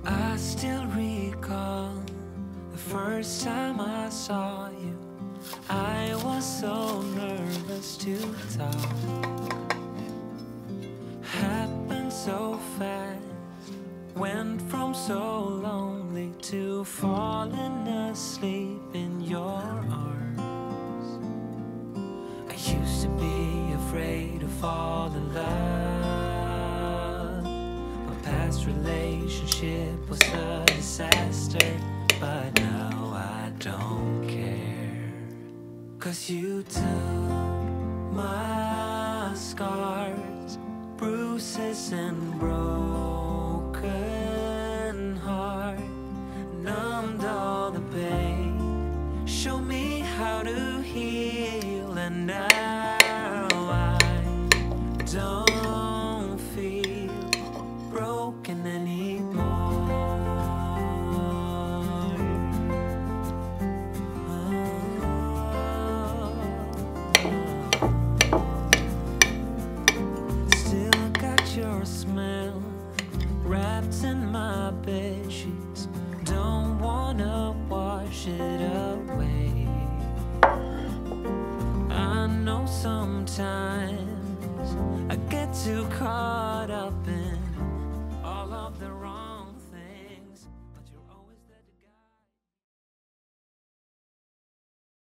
I still recall the first time I saw you. I was so nervous to talk. Happened so fast. Went from so lonely to falling asleep in your arms. I used to be afraid to fall in love. My past relationship was a disaster, but now I don't care. 'Cause you took my scars, bruises and broken heart, numbed all the pain, showed me how to heal, and now I don't feel broken anymore. Still got your smell wrapped in my bed sheets. Don't wanna wash it away. I know sometimes I get too caught up in all of the wrong